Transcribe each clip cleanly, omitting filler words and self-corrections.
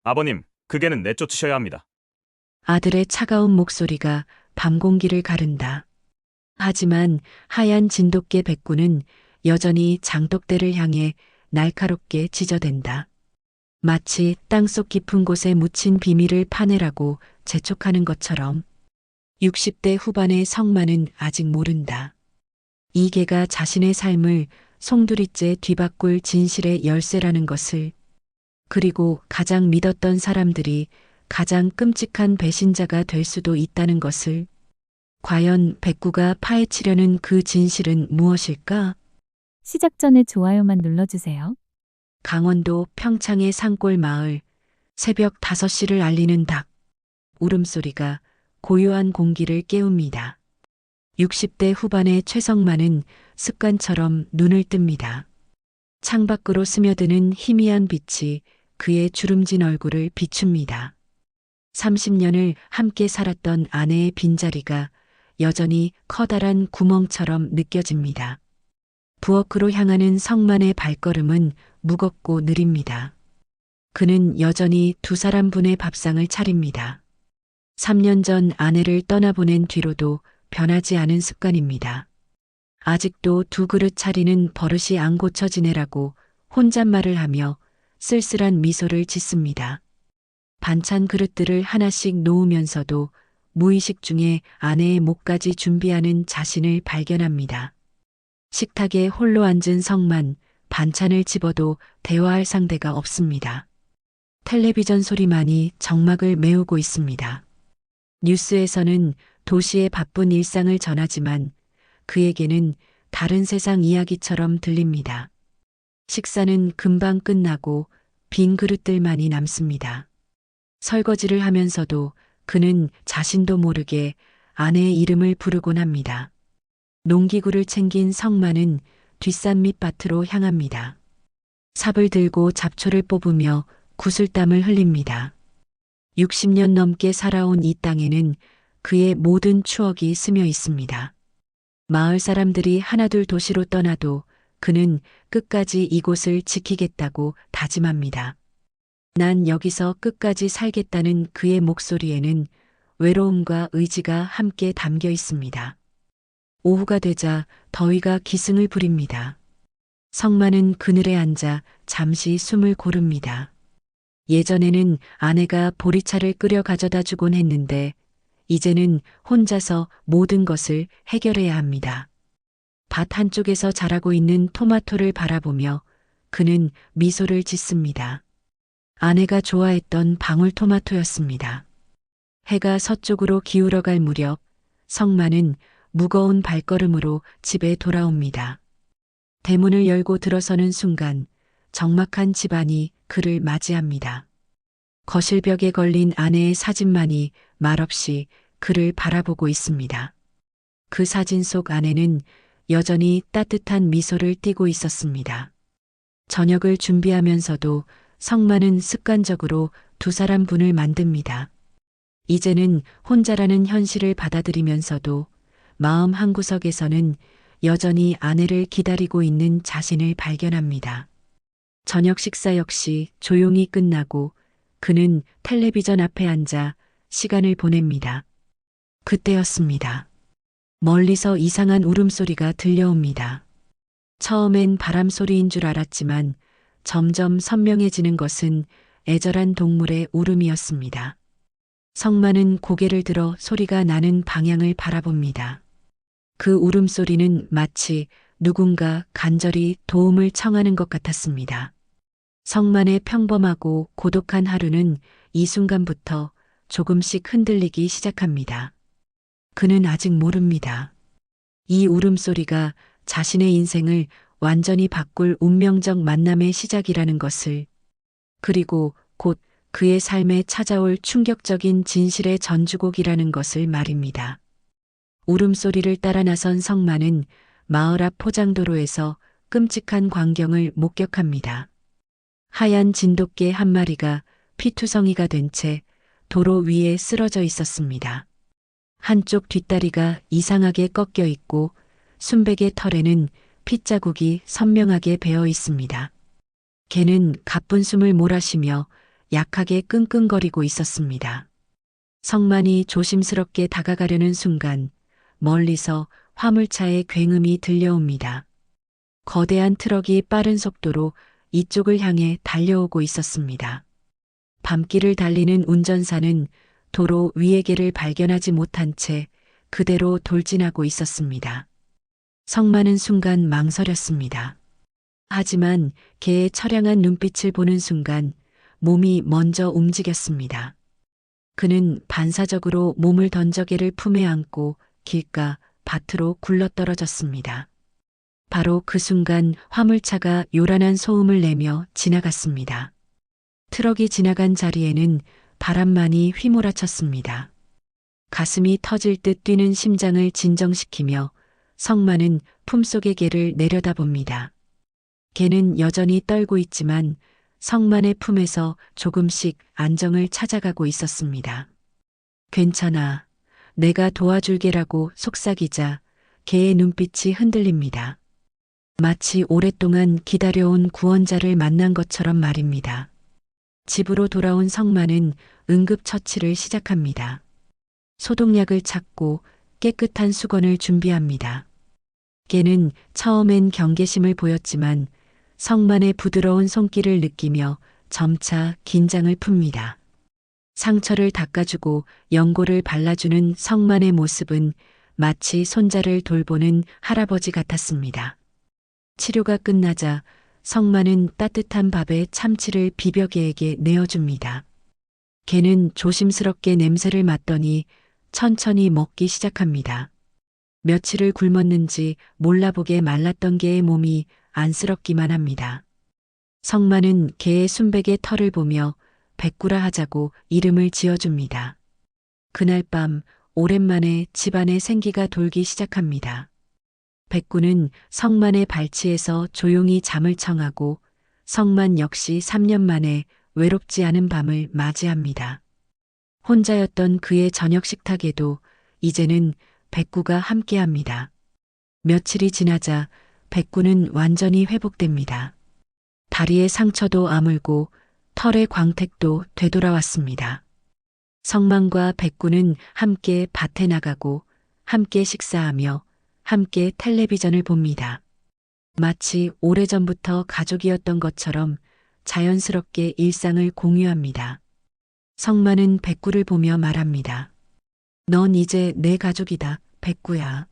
아버님, 그 개는 내쫓으셔야 합니다. 아들의 차가운 목소리가 밤 공기를 가른다. 하지만 하얀 진돗개 백구는 여전히 장독대를 향해 날카롭게 지저댄다. 마치 땅속 깊은 곳에 묻힌 비밀을 파내라고 재촉하는 것처럼 60대 후반의 성만은 아직 모른다. 이 개가 자신의 삶을 송두리째 뒤바꿀 진실의 열쇠라는 것을, 그리고 가장 믿었던 사람들이 가장 끔찍한 배신자가 될 수도 있다는 것을. 과연 백구가 파헤치려는 그 진실은 무엇일까? 시작 전에 좋아요만 눌러주세요. 강원도 평창의 산골 마을, 새벽 5시를 알리는 닭. 울음소리가 고요한 공기를 깨웁니다. 60대 후반의 최성만은 습관처럼 눈을 뜹니다. 창밖으로 스며드는 희미한 빛이 그의 주름진 얼굴을 비춥니다. 30년을 함께 살았던 아내의 빈자리가 여전히 커다란 구멍처럼 느껴집니다. 부엌으로 향하는 성만의 발걸음은 무겁고 느립니다. 그는 여전히 두 사람분의 밥상을 차립니다. 3년 전 아내를 떠나보낸 뒤로도 변하지 않은 습관입니다. 아직도 두 그릇 차리는 버릇이 안 고쳐지네라고 혼잣말을 하며 쓸쓸한 미소를 짓습니다. 반찬 그릇들을 하나씩 놓으면서도 무의식 중에 아내의 목까지 준비하는 자신을 발견합니다. 식탁에 홀로 앉은 성만, 반찬을 집어도 대화할 상대가 없습니다. 텔레비전 소리만이 정막을 메우고 있습니다. 뉴스에서는 도시의 바쁜 일상을 전하지만 그에게는 다른 세상 이야기처럼 들립니다. 식사는 금방 끝나고 빈 그릇들만이 남습니다. 설거지를 하면서도 그는 자신도 모르게 아내의 이름을 부르곤 합니다. 농기구를 챙긴 성만은 뒷산 밑밭으로 향합니다. 삽을 들고 잡초를 뽑으며 구슬땀을 흘립니다. 60년 넘게 살아온 이 땅에는 그의 모든 추억이 스며 있습니다. 마을 사람들이 하나둘 도시로 떠나도 그는 끝까지 이곳을 지키겠다고 다짐합니다. 난 여기서 끝까지 살겠다는 그의 목소리에는 외로움과 의지가 함께 담겨 있습니다. 오후가 되자 더위가 기승을 부립니다. 성만은 그늘에 앉아 잠시 숨을 고릅니다. 예전에는 아내가 보리차를 끓여 가져다 주곤 했는데 이제는 혼자서 모든 것을 해결해야 합니다. 밭 한쪽에서 자라고 있는 토마토를 바라보며 그는 미소를 짓습니다. 아내가 좋아했던 방울토마토였습니다. 해가 서쪽으로 기울어갈 무렵 성만은 무거운 발걸음으로 집에 돌아옵니다. 대문을 열고 들어서는 순간 적막한 집안이 그를 맞이합니다. 거실벽에 걸린 아내의 사진만이 말없이 그를 바라보고 있습니다. 그 사진 속 아내는 여전히 따뜻한 미소를 띠고 있었습니다. 저녁을 준비하면서도 성만은 습관적으로 두 사람 분을 만듭니다. 이제는 혼자라는 현실을 받아들이면서도 마음 한구석에서는 여전히 아내를 기다리고 있는 자신을 발견합니다. 저녁 식사 역시 조용히 끝나고 그는 텔레비전 앞에 앉아 시간을 보냅니다. 그때였습니다. 멀리서 이상한 울음소리가 들려옵니다. 처음엔 바람 소리인 줄 알았지만 점점 선명해지는 것은 애절한 동물의 울음이었습니다. 성만은 고개를 들어 소리가 나는 방향을 바라봅니다. 그 울음소리는 마치 누군가 간절히 도움을 청하는 것 같았습니다. 성만의 평범하고 고독한 하루는 이 순간부터 조금씩 흔들리기 시작합니다. 그는 아직 모릅니다. 이 울음소리가 자신의 인생을 완전히 바꿀 운명적 만남의 시작이라는 것을, 그리고 곧 그의 삶에 찾아올 충격적인 진실의 전주곡이라는 것을 말입니다. 울음소리를 따라 나선 성만은 마을 앞 포장도로에서 끔찍한 광경을 목격합니다. 하얀 진돗개 한 마리가 피투성이가 된 채 도로 위에 쓰러져 있었습니다. 한쪽 뒷다리가 이상하게 꺾여 있고 순백의 털에는 핏자국이 선명하게 배어 있습니다. 개는 가쁜 숨을 몰아쉬며 약하게 끙끙거리고 있었습니다. 성만이 조심스럽게 다가가려는 순간 멀리서 화물차의 굉음이 들려옵니다. 거대한 트럭이 빠른 속도로 이쪽을 향해 달려오고 있었습니다. 밤길을 달리는 운전사는 도로 위의 개를 발견하지 못한 채 그대로 돌진하고 있었습니다. 성만은 순간 망설였습니다. 하지만 개의 처량한 눈빛을 보는 순간 몸이 먼저 움직였습니다. 그는 반사적으로 몸을 던져 개를 품에 안고 길가 밭으로 굴러떨어졌습니다. 바로 그 순간 화물차가 요란한 소음을 내며 지나갔습니다. 트럭이 지나간 자리에는 바람만이 휘몰아쳤습니다. 가슴이 터질 듯 뛰는 심장을 진정시키며 성만은 품속의 개를 내려다봅니다. 개는 여전히 떨고 있지만 성만의 품에서 조금씩 안정을 찾아가고 있었습니다. 괜찮아. 내가 도와줄게라고 속삭이자 개의 눈빛이 흔들립니다. 마치 오랫동안 기다려온 구원자를 만난 것처럼 말입니다. 집으로 돌아온 성만은 응급처치를 시작합니다. 소독약을 찾고 깨끗한 수건을 준비합니다. 개는 처음엔 경계심을 보였지만 성만의 부드러운 손길을 느끼며 점차 긴장을 풉니다. 상처를 닦아주고 연고를 발라주는 성만의 모습은 마치 손자를 돌보는 할아버지 같았습니다. 치료가 끝나자 성만은 따뜻한 밥에 참치를 비벼 개에게 내어줍니다. 개는 조심스럽게 냄새를 맡더니 천천히 먹기 시작합니다. 며칠을 굶었는지 몰라보게 말랐던 개의 몸이 안쓰럽기만 합니다. 성만은 개의 순백의 털을 보며 백구라 하자고 이름을 지어줍니다. 그날 밤 오랜만에 집안에 생기가 돌기 시작합니다. 백구는 성만의 발치에서 조용히 잠을 청하고 성만 역시 3년 만에 외롭지 않은 밤을 맞이합니다. 혼자였던 그의 저녁 식탁에도 이제는 백구가 함께합니다. 며칠이 지나자 백구는 완전히 회복됩니다. 다리의 상처도 아물고 털의 광택도 되돌아왔습니다. 성만과 백구는 함께 밭에 나가고 함께 식사하며 함께 텔레비전을 봅니다. 마치 오래전부터 가족이었던 것처럼 자연스럽게 일상을 공유합니다. 성만은 백구를 보며 말합니다. 넌 이제 내 가족이다, 백구야.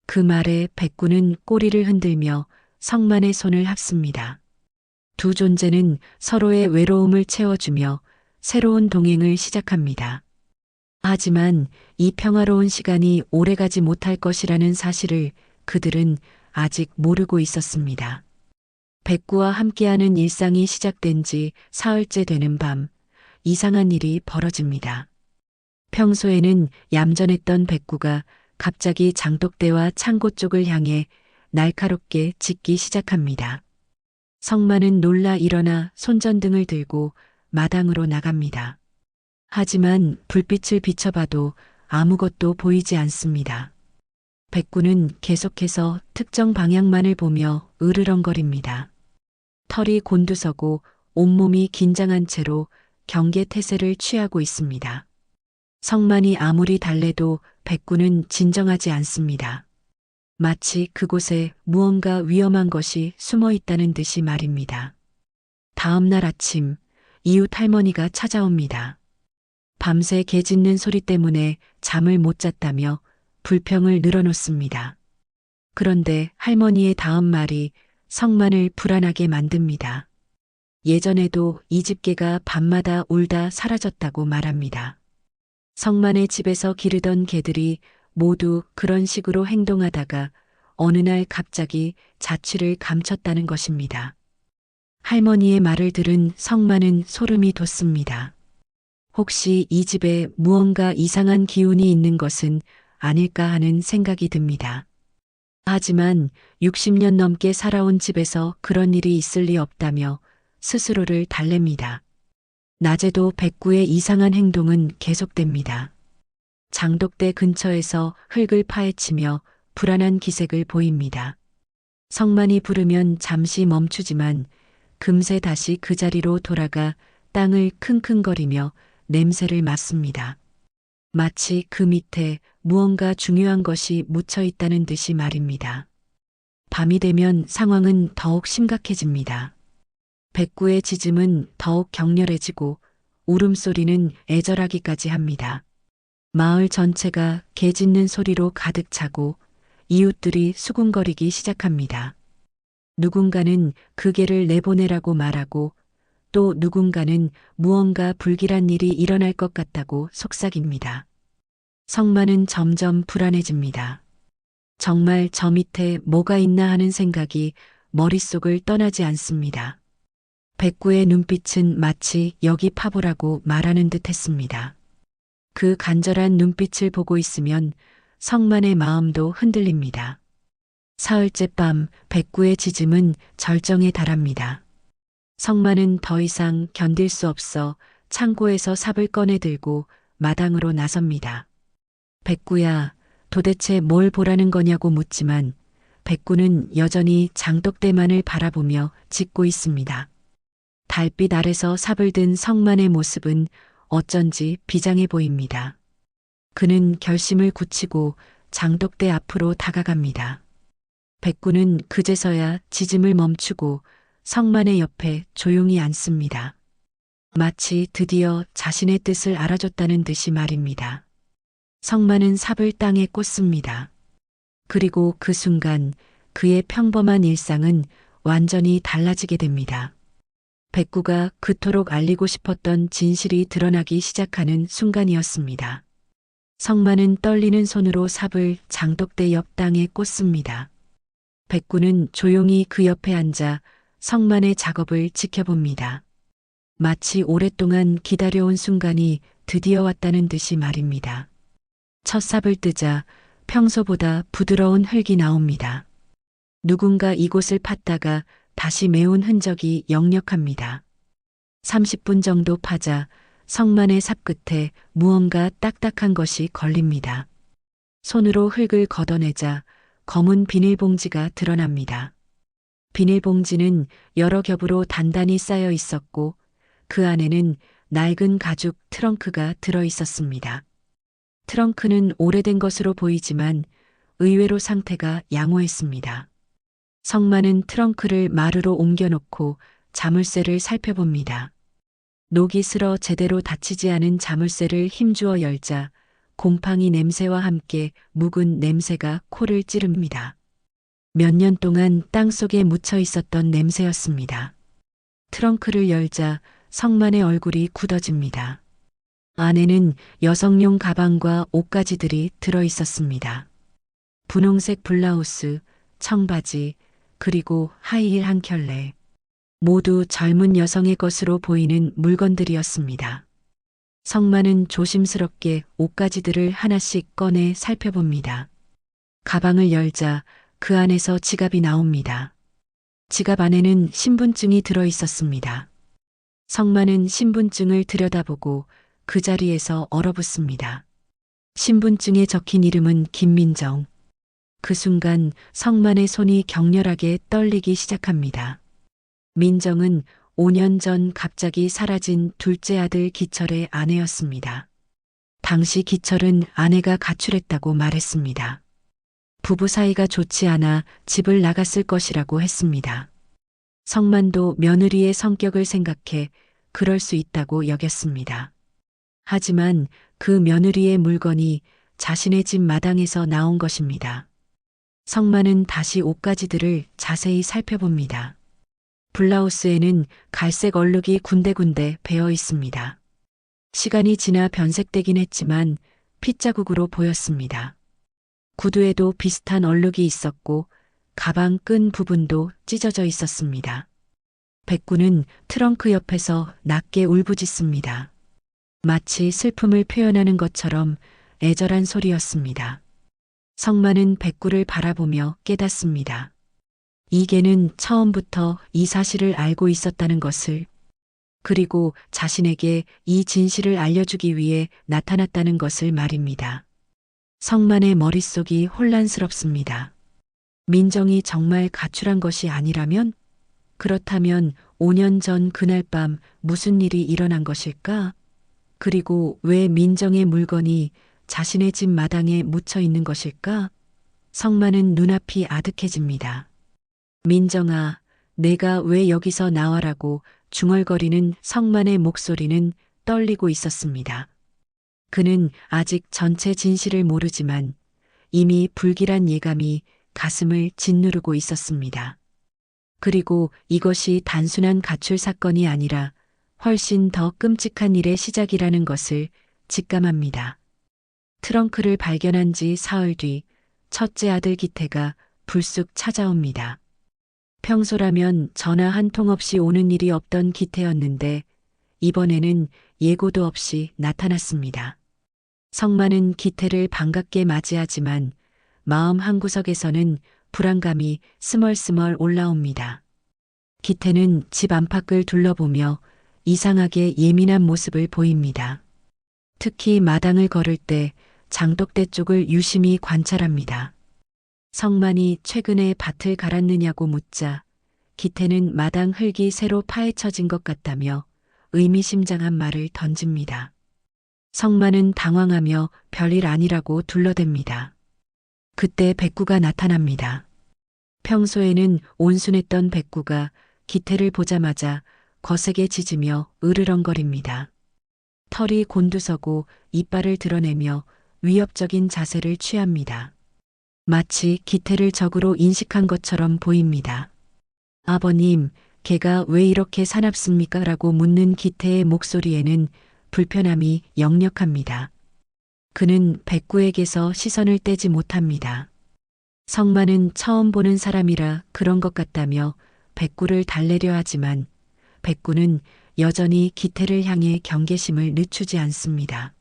그 말에 백구는 꼬리를 흔들며 성만의 손을 합습니다. 두 존재는 서로의 외로움을 채워주며 새로운 동행을 시작합니다. 하지만 이 평화로운 시간이 오래가지 못할 것이라는 사실을 그들은 아직 모르고 있었습니다. 백구와 함께하는 일상이 시작된 지 사흘째 되는 밤, 이상한 일이 벌어집니다. 평소에는 얌전했던 백구가 갑자기 장독대와 창고 쪽을 향해 날카롭게 짖기 시작합니다. 성만은 놀라 일어나 손전등을 들고 마당으로 나갑니다. 하지만 불빛을 비춰봐도 아무것도 보이지 않습니다. 백구는 계속해서 특정 방향만을 보며 으르렁거립니다. 털이 곤두서고 온몸이 긴장한 채로 경계태세를 취하고 있습니다. 성만이 아무리 달래도 백구는 진정하지 않습니다. 마치 그곳에 무언가 위험한 것이 숨어 있다는 듯이 말입니다. 다음 날 아침, 이웃 할머니가 찾아옵니다. 밤새 개 짖는 소리 때문에 잠을 못 잤다며 불평을 늘어놓습니다. 그런데 할머니의 다음 말이 성만을 불안하게 만듭니다. 예전에도 이 집 개가 밤마다 울다 사라졌다고 말합니다. 성만의 집에서 기르던 개들이 모두 그런 식으로 행동하다가 어느 날 갑자기 자취를 감췄다는 것입니다. 할머니의 말을 들은 성만은 소름이 돋습니다. 혹시 이 집에 무언가 이상한 기운이 있는 것은 아닐까 하는 생각이 듭니다. 하지만 60년 넘게 살아온 집에서 그런 일이 있을 리 없다며 스스로를 달랩니다. 낮에도 백구의 이상한 행동은 계속됩니다. 장독대 근처에서 흙을 파헤치며 불안한 기색을 보입니다. 성만이 부르면 잠시 멈추지만 금세 다시 그 자리로 돌아가 땅을 킁킁거리며 냄새를 맡습니다. 마치 그 밑에 무언가 중요한 것이 묻혀 있다는 듯이 말입니다. 밤이 되면 상황은 더욱 심각해집니다. 백구의 짖음은 더욱 격렬해지고 울음소리는 애절하기까지 합니다. 마을 전체가 개 짖는 소리로 가득 차고 이웃들이 수군거리기 시작합니다. 누군가는 그 개를 내보내라고 말하고 또 누군가는 무언가 불길한 일이 일어날 것 같다고 속삭입니다. 성만은 점점 불안해집니다. 정말 저 밑에 뭐가 있나 하는 생각이 머릿속을 떠나지 않습니다. 백구의 눈빛은 마치 여기 파보라고 말하는 듯 했습니다. 그 간절한 눈빛을 보고 있으면 성만의 마음도 흔들립니다. 사흘째 밤 백구의 짖음은 절정에 달합니다. 성만은 더 이상 견딜 수 없어 창고에서 삽을 꺼내 들고 마당으로 나섭니다. 백구야, 도대체 뭘 보라는 거냐고 묻지만 백구는 여전히 장독대만을 바라보며 짖고 있습니다. 달빛 아래서 삽을 든 성만의 모습은 어쩐지 비장해 보입니다. 그는 결심을 굳히고 장독대 앞으로 다가갑니다. 백구는 그제서야 짖음을 멈추고 성만의 옆에 조용히 앉습니다. 마치 드디어 자신의 뜻을 알아줬다는 듯이 말입니다. 성만은 삽을 땅에 꽂습니다. 그리고 그 순간 그의 평범한 일상은 완전히 달라지게 됩니다. 백구가 그토록 알리고 싶었던 진실이 드러나기 시작하는 순간이었습니다. 성만은 떨리는 손으로 삽을 장독대 옆 땅에 꽂습니다. 백구는 조용히 그 옆에 앉아 성만의 작업을 지켜봅니다. 마치 오랫동안 기다려온 순간이 드디어 왔다는 듯이 말입니다. 첫 삽을 뜨자 평소보다 부드러운 흙이 나옵니다. 누군가 이곳을 팠다가 다시 메운 흔적이 역력합니다. 30분 정도 파자 성만의 삽 끝에 무언가 딱딱한 것이 걸립니다. 손으로 흙을 걷어내자 검은 비닐봉지가 드러납니다. 비닐봉지는 여러 겹으로 단단히 쌓여 있었고 그 안에는 낡은 가죽 트렁크가 들어 있었습니다. 트렁크는 오래된 것으로 보이지만 의외로 상태가 양호했습니다. 성만은 트렁크를 마루로 옮겨놓고 자물쇠를 살펴봅니다. 녹이 슬어 제대로 닫히지 않은 자물쇠를 힘주어 열자 곰팡이 냄새와 함께 묵은 냄새가 코를 찌릅니다. 몇 년 동안 땅속에 묻혀 있었던 냄새였습니다. 트렁크를 열자 성만의 얼굴이 굳어집니다. 안에는 여성용 가방과 옷가지들이 들어 있었습니다. 분홍색 블라우스, 청바지, 그리고 하이힐 한 켤레. 모두 젊은 여성의 것으로 보이는 물건들이었습니다. 성만은 조심스럽게 옷가지들을 하나씩 꺼내 살펴봅니다. 가방을 열자 그 안에서 지갑이 나옵니다. 지갑 안에는 신분증이 들어 있었습니다. 성만은 신분증을 들여다보고 그 자리에서 얼어붙습니다. 신분증에 적힌 이름은 김민정. 그 순간 성만의 손이 격렬하게 떨리기 시작합니다. 민정은 5년 전 갑자기 사라진 둘째 아들 기철의 아내였습니다. 당시 기철은 아내가 가출했다고 말했습니다. 부부 사이가 좋지 않아 집을 나갔을 것이라고 했습니다. 성만도 며느리의 성격을 생각해 그럴 수 있다고 여겼습니다. 하지만 그 며느리의 물건이 자신의 집 마당에서 나온 것입니다. 성만은 다시 옷가지들을 자세히 살펴봅니다. 블라우스에는 갈색 얼룩이 군데군데 배어 있습니다. 시간이 지나 변색되긴 했지만 핏자국으로 보였습니다. 구두에도 비슷한 얼룩이 있었고 가방 끈 부분도 찢어져 있었습니다. 백구는 트렁크 옆에서 낮게 울부짖습니다. 마치 슬픔을 표현하는 것처럼 애절한 소리였습니다. 성만은 백구를 바라보며 깨닫습니다. 이 개는 처음부터 이 사실을 알고 있었다는 것을, 그리고 자신에게 이 진실을 알려주기 위해 나타났다는 것을 말입니다. 성만의 머릿속이 혼란스럽습니다. 민정이 정말 가출한 것이 아니라면? 그렇다면 5년 전 그날 밤 무슨 일이 일어난 것일까? 그리고 왜 민정의 물건이 자신의 집 마당에 묻혀 있는 것일까? 성만은 눈앞이 아득해집니다. 민정아, 내가 왜 여기서 나와라고 중얼거리는 성만의 목소리는 떨리고 있었습니다. 그는 아직 전체 진실을 모르지만 이미 불길한 예감이 가슴을 짓누르고 있었습니다. 그리고 이것이 단순한 가출 사건이 아니라 훨씬 더 끔찍한 일의 시작이라는 것을 직감합니다. 트렁크를 발견한 지 사흘 뒤 첫째 아들 기태가 불쑥 찾아옵니다. 평소라면 전화 한 통 없이 오는 일이 없던 기태였는데 이번에는 예고도 없이 나타났습니다. 성만은 기태를 반갑게 맞이하지만 마음 한구석에서는 불안감이 스멀스멀 올라옵니다. 기태는 집 안팎을 둘러보며 이상하게 예민한 모습을 보입니다. 특히 마당을 걸을 때 장독대 쪽을 유심히 관찰합니다. 성만이 최근에 밭을 갈았느냐고 묻자 기태는 마당 흙이 새로 파헤쳐진 것 같다며 의미심장한 말을 던집니다. 성만은 당황하며 별일 아니라고 둘러댑니다. 그때 백구가 나타납니다. 평소에는 온순했던 백구가 기태를 보자마자 거세게 짖으며 으르렁거립니다. 털이 곤두서고 이빨을 드러내며 위협적인 자세를 취합니다. 마치 기태를 적으로 인식한 것처럼 보입니다. 아버님, 걔가 왜 이렇게 사납습니까? 라고 묻는 기태의 목소리에는 불편함이 역력합니다. 그는 백구에게서 시선을 떼지 못합니다. 성만은 처음 보는 사람이라 그런 것 같다며 백구를 달래려 하지만 백구는 여전히 기태를 향해 경계심을 늦추지 않습니다.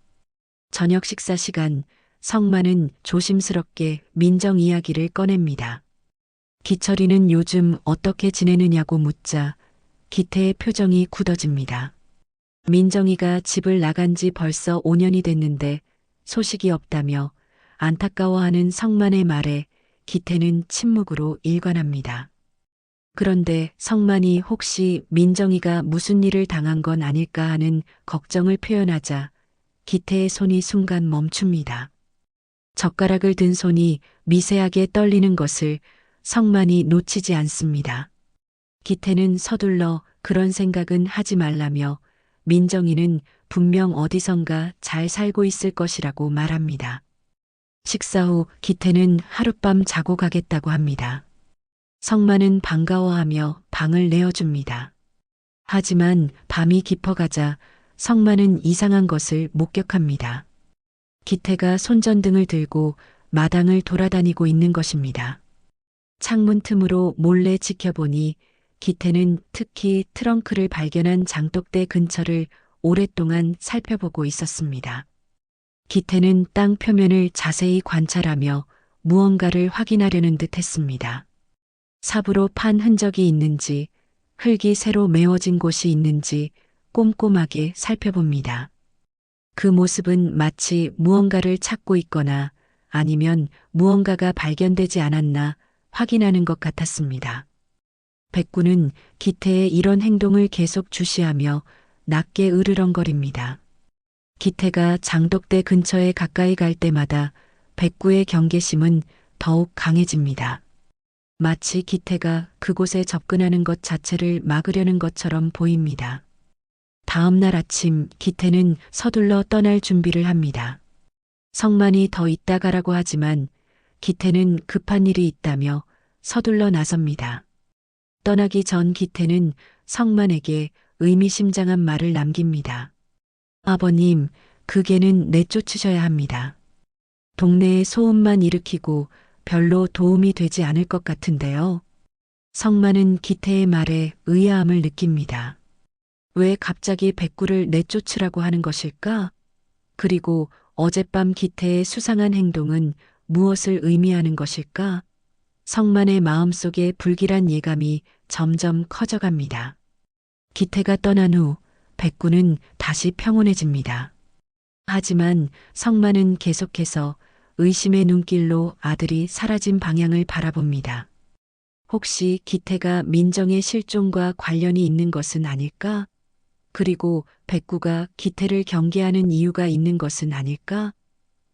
저녁 식사 시간, 성만은 조심스럽게 민정 이야기를 꺼냅니다. 기철이는 요즘 어떻게 지내느냐고 묻자 기태의 표정이 굳어집니다. 민정이가 집을 나간 지 벌써 5년이 됐는데 소식이 없다며 안타까워하는 성만의 말에 기태는 침묵으로 일관합니다. 그런데 성만이 혹시 민정이가 무슨 일을 당한 건 아닐까 하는 걱정을 표현하자 기태의 손이 순간 멈춥니다. 젓가락을 든 손이 미세하게 떨리는 것을 성만이 놓치지 않습니다. 기태는 서둘러 그런 생각은 하지 말라며 민정이는 분명 어디선가 잘 살고 있을 것이라고 말합니다. 식사 후 기태는 하룻밤 자고 가겠다고 합니다. 성만은 반가워하며 방을 내어줍니다. 하지만 밤이 깊어가자 성만은 이상한 것을 목격합니다. 기태가 손전등을 들고 마당을 돌아다니고 있는 것입니다. 창문 틈으로 몰래 지켜보니 기태는 특히 트렁크를 발견한 장독대 근처를 오랫동안 살펴보고 있었습니다. 기태는 땅 표면을 자세히 관찰하며 무언가를 확인하려는 듯 했습니다. 삽으로 판 흔적이 있는지, 흙이 새로 메워진 곳이 있는지 꼼꼼하게 살펴봅니다. 그 모습은 마치 무언가를 찾고 있거나 아니면 무언가가 발견되지 않았나 확인하는 것 같았습니다. 백구는 기태의 이런 행동을 계속 주시하며 낮게 으르렁거립니다. 기태가 장독대 근처에 가까이 갈 때마다 백구의 경계심은 더욱 강해집니다. 마치 기태가 그곳에 접근하는 것 자체를 막으려는 것처럼 보입니다. 다음 날 아침 기태는 서둘러 떠날 준비를 합니다. 성만이 더 있다 가라고 하지만 기태는 급한 일이 있다며 서둘러 나섭니다. 떠나기 전 기태는 성만에게 의미심장한 말을 남깁니다. 아버님, 그 개는 내쫓으셔야 합니다. 동네에 소음만 일으키고 별로 도움이 되지 않을 것 같은데요. 성만은 기태의 말에 의아함을 느낍니다. 왜 갑자기 백구를 내쫓으라고 하는 것일까? 그리고 어젯밤 기태의 수상한 행동은 무엇을 의미하는 것일까? 성만의 마음속에 불길한 예감이 점점 커져갑니다. 기태가 떠난 후 백구는 다시 평온해집니다. 하지만 성만은 계속해서 의심의 눈길로 아들이 사라진 방향을 바라봅니다. 혹시 기태가 민정의 실종과 관련이 있는 것은 아닐까? 그리고 백구가 기태를 경계하는 이유가 있는 것은 아닐까?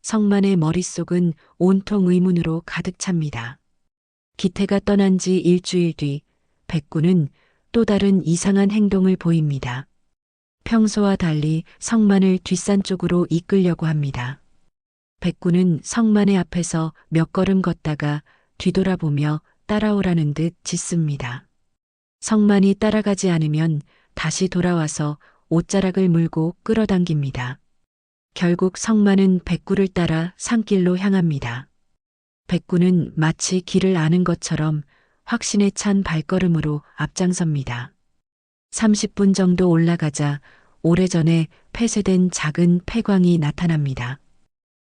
성만의 머릿속은 온통 의문으로 가득 찹니다. 기태가 떠난 지 일주일 뒤 백구는 또 다른 이상한 행동을 보입니다. 평소와 달리 성만을 뒷산 쪽으로 이끌려고 합니다. 백구는 성만의 앞에서 몇 걸음 걷다가 뒤돌아보며 따라오라는 듯 짖습니다. 성만이 따라가지 않으면 다시 돌아와서 옷자락을 물고 끌어당깁니다. 결국 성만은 백구를 따라 산길로 향합니다. 백구는 마치 길을 아는 것처럼 확신에 찬 발걸음으로 앞장섭니다. 30분 정도 올라가자 오래전에 폐쇄된 작은 폐광이 나타납니다.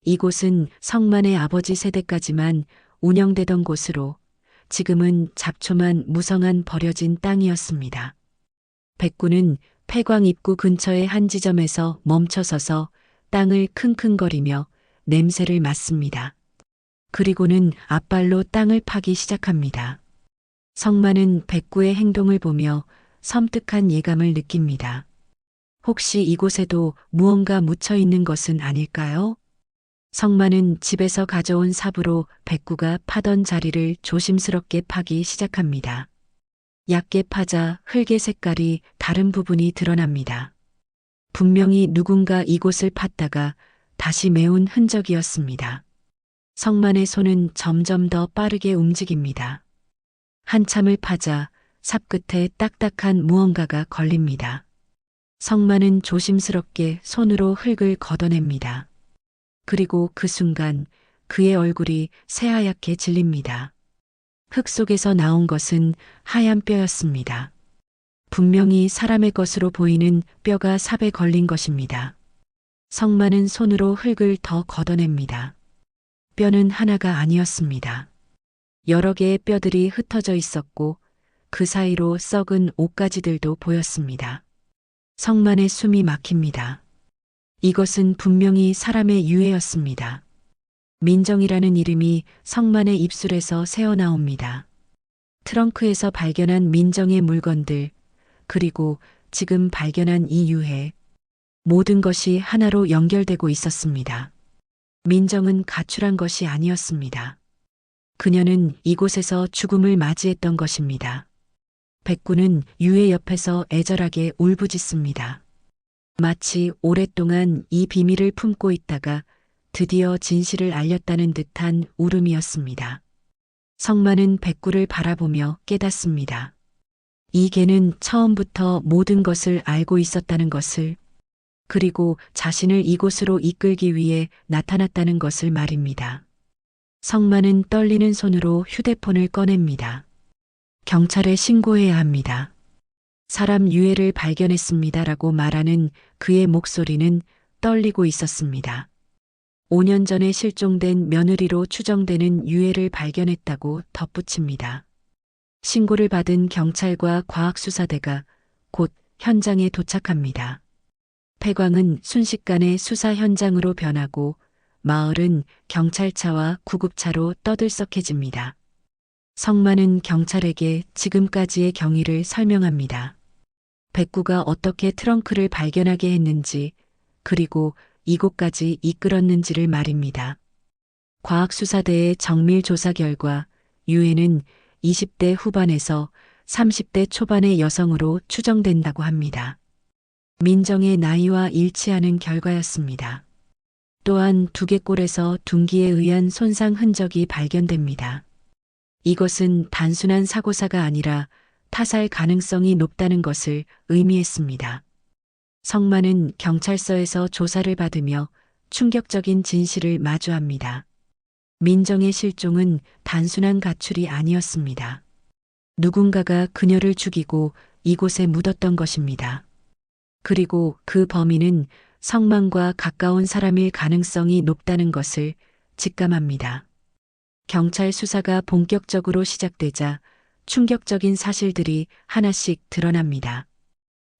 이곳은 성만의 아버지 세대까지만 운영되던 곳으로 지금은 잡초만 무성한 버려진 땅이었습니다. 백구는 폐광 입구 근처의 한 지점에서 멈춰서서 땅을 킁킁거리며 냄새를 맡습니다. 그리고는 앞발로 땅을 파기 시작합니다. 성만은 백구의 행동을 보며 섬뜩한 예감을 느낍니다. 혹시 이곳에도 무언가 묻혀 있는 것은 아닐까요? 성만은 집에서 가져온 삽으로 백구가 파던 자리를 조심스럽게 파기 시작합니다. 얕게 파자 흙의 색깔이 다른 부분이 드러납니다. 분명히 누군가 이곳을 팠다가 다시 메운 흔적이었습니다. 성만의 손은 점점 더 빠르게 움직입니다. 한참을 파자 삽 끝에 딱딱한 무언가가 걸립니다. 성만은 조심스럽게 손으로 흙을 걷어냅니다. 그리고 그 순간 그의 얼굴이 새하얗게 질립니다. 흙 속에서 나온 것은 하얀 뼈였습니다. 분명히 사람의 것으로 보이는 뼈가 삽에 걸린 것입니다. 성만은 손으로 흙을 더 걷어냅니다. 뼈는 하나가 아니었습니다. 여러 개의 뼈들이 흩어져 있었고 그 사이로 썩은 옷가지들도 보였습니다. 성만의 숨이 막힙니다. 이것은 분명히 사람의 유해였습니다. 민정이라는 이름이 성만의 입술에서 새어나옵니다. 트렁크에서 발견한 민정의 물건들, 그리고 지금 발견한 이 유해, 모든 것이 하나로 연결되고 있었습니다. 민정은 가출한 것이 아니었습니다. 그녀는 이곳에서 죽음을 맞이했던 것입니다. 백구는 유해 옆에서 애절하게 울부짖습니다. 마치 오랫동안 이 비밀을 품고 있다가 드디어 진실을 알렸다는 듯한 울음이었습니다. 성만은 백구를 바라보며 깨닫습니다. 이 개는 처음부터 모든 것을 알고 있었다는 것을, 그리고 자신을 이곳으로 이끌기 위해 나타났다는 것을 말입니다. 성만은 떨리는 손으로 휴대폰을 꺼냅니다. 경찰에 신고해야 합니다. 사람 유해를 발견했습니다라고 말하는 그의 목소리는 떨리고 있었습니다. 5년 전에 실종된 며느리로 추정되는 유해를 발견했다고 덧붙입니다. 신고를 받은 경찰과 과학수사대가 곧 현장에 도착합니다. 폐광은 순식간에 수사 현장으로 변하고 마을은 경찰차와 구급차로 떠들썩해집니다. 성만은 경찰에게 지금까지의 경위를 설명합니다. 백구가 어떻게 트렁크를 발견하게 했는지, 그리고 이곳까지 이끌었는지를 말입니다. 과학수사대의 정밀 조사 결과 유해는 20대 후반에서 30대 초반의 여성으로 추정된다고 합니다. 민정의 나이와 일치하는 결과였습니다. 또한 두개골에서 둔기에 의한 손상 흔적이 발견됩니다. 이것은 단순한 사고사가 아니라 타살 가능성이 높다는 것을 의미했습니다. 성만은 경찰서에서 조사를 받으며 충격적인 진실을 마주합니다. 민정의 실종은 단순한 가출이 아니었습니다. 누군가가 그녀를 죽이고 이곳에 묻었던 것입니다. 그리고 그 범인은 성만과 가까운 사람일 가능성이 높다는 것을 직감합니다. 경찰 수사가 본격적으로 시작되자 충격적인 사실들이 하나씩 드러납니다.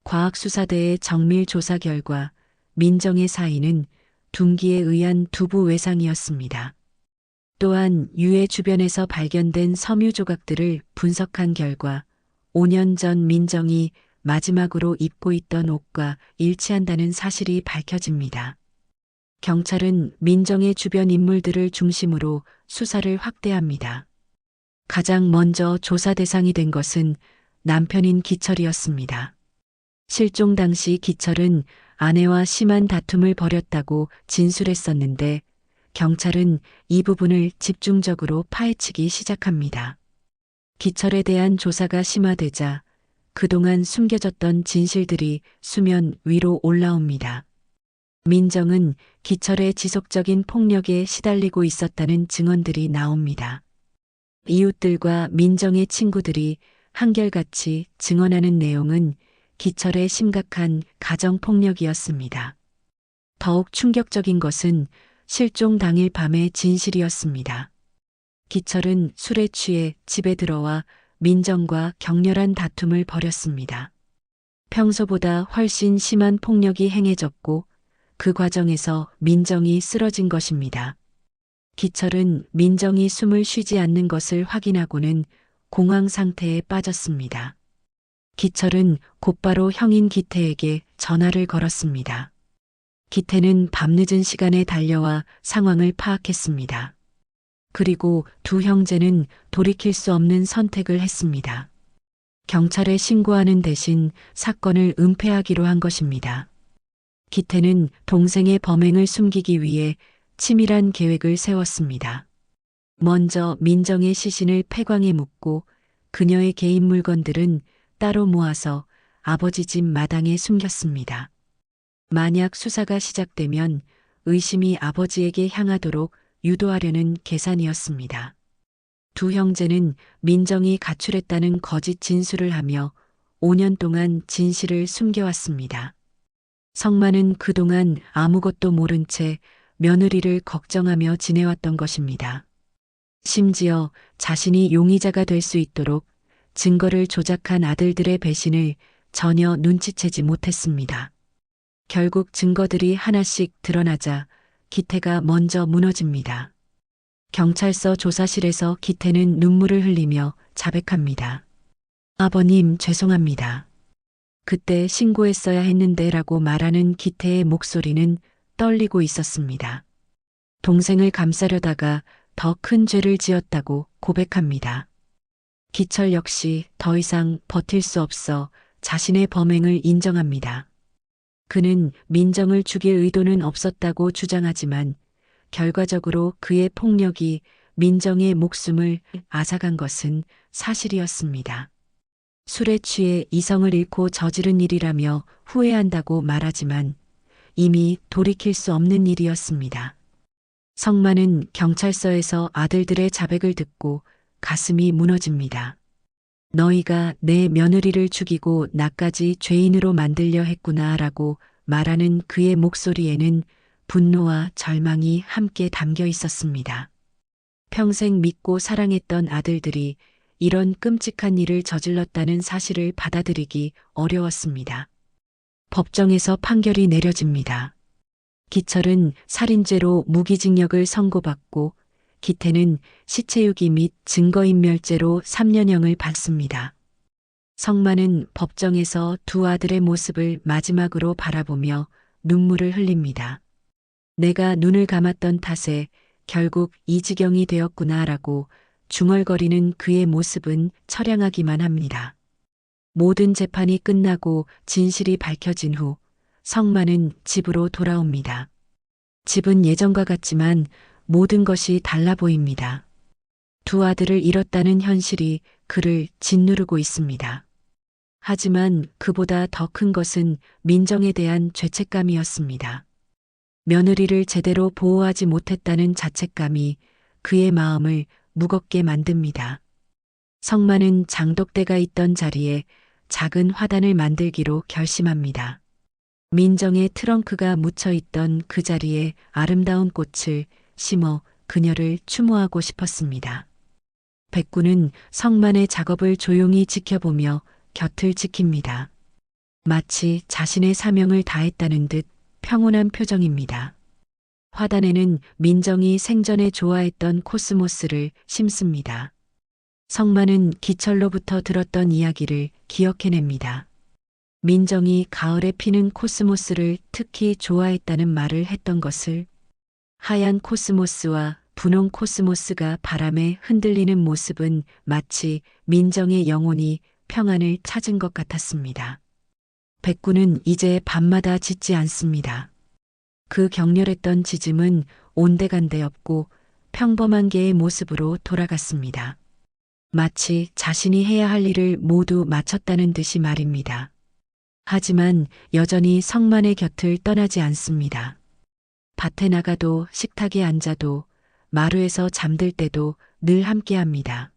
과학수사대의 정밀 조사 결과 민정의 사인은 둔기에 의한 두부 외상이었습니다. 또한 유해 주변에서 발견된 섬유 조각들을 분석한 결과 5년 전 민정이 마지막으로 입고 있던 옷과 일치한다는 사실이 밝혀집니다. 경찰은 민정의 주변 인물들을 중심으로 수사를 확대합니다. 가장 먼저 조사 대상이 된 것은 남편인 기철이었습니다. 실종 당시 기철은 아내와 심한 다툼을 벌였다고 진술했었는데 경찰은 이 부분을 집중적으로 파헤치기 시작합니다. 기철에 대한 조사가 심화되자 그동안 숨겨졌던 진실들이 수면 위로 올라옵니다. 민정은 기철의 지속적인 폭력에 시달리고 있었다는 증언들이 나옵니다. 이웃들과 민정의 친구들이 한결같이 증언하는 내용은 기철의 심각한 가정폭력이었습니다. 더욱 충격적인 것은 실종 당일 밤의 진실이었습니다. 기철은 술에 취해 집에 들어와 민정과 격렬한 다툼을 벌였습니다. 평소보다 훨씬 심한 폭력이 행해졌고 그 과정에서 민정이 쓰러진 것입니다. 기철은 민정이 숨을 쉬지 않는 것을 확인하고는 공황 상태에 빠졌습니다. 기철은 곧바로 형인 기태에게 전화를 걸었습니다. 기태는 밤늦은 시간에 달려와 상황을 파악했습니다. 그리고 두 형제는 돌이킬 수 없는 선택을 했습니다. 경찰에 신고하는 대신 사건을 은폐하기로 한 것입니다. 기태는 동생의 범행을 숨기기 위해 치밀한 계획을 세웠습니다. 먼저 민정의 시신을 폐광에 묻고 그녀의 개인 물건들은 따로 모아서 아버지 집 마당에 숨겼습니다. 만약 수사가 시작되면 의심이 아버지에게 향하도록 유도하려는 계산이었습니다. 두 형제는 민정이 가출했다는 거짓 진술을 하며 5년 동안 진실을 숨겨왔습니다. 성만은 그동안 아무것도 모른 채 며느리를 걱정하며 지내왔던 것입니다. 심지어 자신이 용의자가 될 수 있도록 증거를 조작한 아들들의 배신을 전혀 눈치채지 못했습니다. 결국 증거들이 하나씩 드러나자 기태가 먼저 무너집니다. 경찰서 조사실에서 기태는 눈물을 흘리며 자백합니다. 아버님, 죄송합니다. 그때 신고했어야 했는데 라고 말하는 기태의 목소리는 떨리고 있었습니다. 동생을 감싸려다가 더 큰 죄를 지었다고 고백합니다. 기철 역시 더 이상 버틸 수 없어 자신의 범행을 인정합니다. 그는 민정을 죽일 의도는 없었다고 주장하지만 결과적으로 그의 폭력이 민정의 목숨을 앗아간 것은 사실이었습니다. 술에 취해 이성을 잃고 저지른 일이라며 후회한다고 말하지만 이미 돌이킬 수 없는 일이었습니다. 성만은 경찰서에서 아들들의 자백을 듣고 가슴이 무너집니다. 너희가 내 며느리를 죽이고 나까지 죄인으로 만들려 했구나 라고 말하는 그의 목소리에는 분노와 절망이 함께 담겨 있었습니다. 평생 믿고 사랑했던 아들들이 이런 끔찍한 일을 저질렀다는 사실을 받아들이기 어려웠습니다. 법정에서 판결이 내려집니다. 기철은 살인죄로 무기징역을 선고받고 기태는 시체유기 및 증거인멸죄로 3년형을 받습니다. 성만은 법정에서 두 아들의 모습을 마지막으로 바라보며 눈물을 흘립니다. 내가 눈을 감았던 탓에 결국 이 지경이 되었구나라고 중얼거리는 그의 모습은 처량하기만 합니다. 모든 재판이 끝나고 진실이 밝혀진 후 성만은 집으로 돌아옵니다. 집은 예전과 같지만 모든 것이 달라 보입니다. 두 아들을 잃었다는 현실이 그를 짓누르고 있습니다. 하지만 그보다 더 큰 것은 민정에 대한 죄책감이었습니다. 며느리를 제대로 보호하지 못했다는 자책감이 그의 마음을 무겁게 만듭니다. 성만은 장독대가 있던 자리에 작은 화단을 만들기로 결심합니다. 민정의 트렁크가 묻혀 있던 그 자리에 아름다운 꽃을 심어 그녀를 추모하고 싶었습니다. 백구는 성만의 작업을 조용히 지켜보며 곁을 지킵니다. 마치 자신의 사명을 다했다는 듯 평온한 표정입니다. 화단에는 민정이 생전에 좋아했던 코스모스를 심습니다. 성만은 기철로부터 들었던 이야기를 기억해냅니다. 민정이 가을에 피는 코스모스를 특히 좋아했다는 말을 했던 것을, 하얀 코스모스와 분홍 코스모스가 바람에 흔들리는 모습은 마치 민정의 영혼이 평안을 찾은 것 같았습니다. 백구는 이제 밤마다 짖지 않습니다. 그 격렬했던 짖음은 온데간데 없고 평범한 개의 모습으로 돌아갔습니다. 마치 자신이 해야 할 일을 모두 마쳤다는 듯이 말입니다. 하지만 여전히 성만의 곁을 떠나지 않습니다. 밭에 나가도 식탁에 앉아도 마루에서 잠들 때도 늘 함께합니다.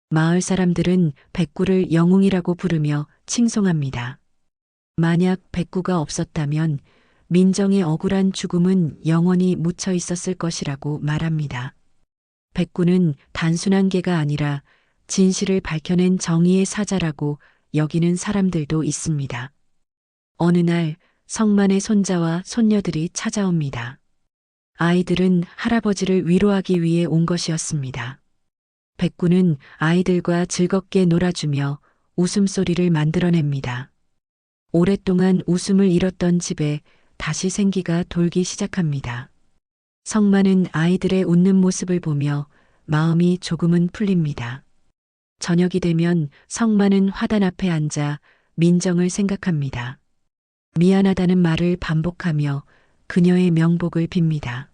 마을 사람들은 백구를 영웅이라고 부르며 칭송합니다. 만약 백구가 없었다면 민정의 억울한 죽음은 영원히 묻혀 있었을 것이라고 말합니다. 백구는 단순한 개가 아니라 진실을 밝혀낸 정의의 사자라고 여기는 사람들도 있습니다. 어느 날 성만의 손자와 손녀들이 찾아옵니다. 아이들은 할아버지를 위로하기 위해 온 것이었습니다. 백구는 아이들과 즐겁게 놀아주며 웃음소리를 만들어냅니다. 오랫동안 웃음을 잃었던 집에 다시 생기가 돌기 시작합니다. 성만은 아이들의 웃는 모습을 보며 마음이 조금은 풀립니다. 저녁이 되면 성만은 화단 앞에 앉아 민정을 생각합니다. 미안하다는 말을 반복하며 그녀의 명복을 빕니다.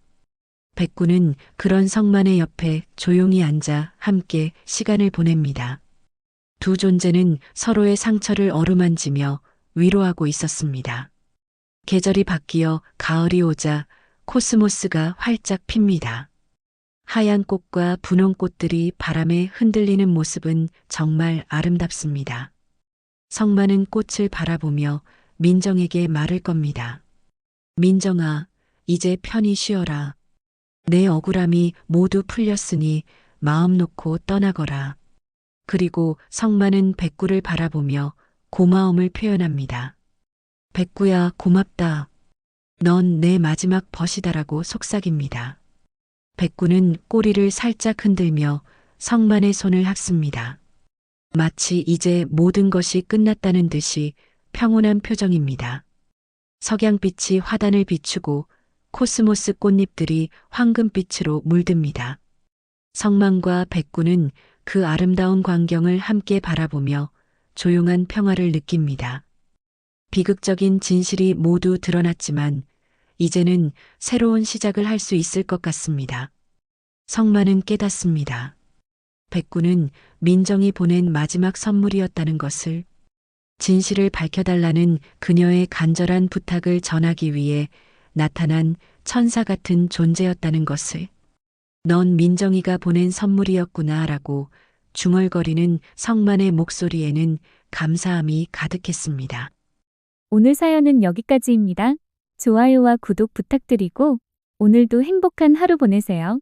백구는 그런 성만의 옆에 조용히 앉아 함께 시간을 보냅니다. 두 존재는 서로의 상처를 어루만지며 위로하고 있었습니다. 계절이 바뀌어 가을이 오자 코스모스가 활짝 핍니다. 하얀 꽃과 분홍 꽃들이 바람에 흔들리는 모습은 정말 아름답습니다. 성만은 꽃을 바라보며 민정에게 말을 겁니다. 민정아, 이제 편히 쉬어라. 내 억울함이 모두 풀렸으니 마음 놓고 떠나거라. 그리고 성만은 백구를 바라보며 고마움을 표현합니다. 백구야, 고맙다. 넌 내 마지막 벗이다라고 속삭입니다. 백구는 꼬리를 살짝 흔들며 성만의 손을 합습니다. 마치 이제 모든 것이 끝났다는 듯이 평온한 표정입니다. 석양빛이 화단을 비추고 코스모스 꽃잎들이 황금빛으로 물듭니다. 성만과 백구는 그 아름다운 광경을 함께 바라보며 조용한 평화를 느낍니다. 비극적인 진실이 모두 드러났지만 이제는 새로운 시작을 할 수 있을 것 같습니다. 성만은 깨닫습니다. 백구는 민정이 보낸 마지막 선물이었다는 것을, 진실을 밝혀달라는 그녀의 간절한 부탁을 전하기 위해 나타난 천사 같은 존재였다는 것을, 넌 민정이가 보낸 선물이었구나 라고 중얼거리는 성만의 목소리에는 감사함이 가득했습니다. 오늘 사연은 여기까지입니다. 좋아요와 구독 부탁드리고 오늘도 행복한 하루 보내세요.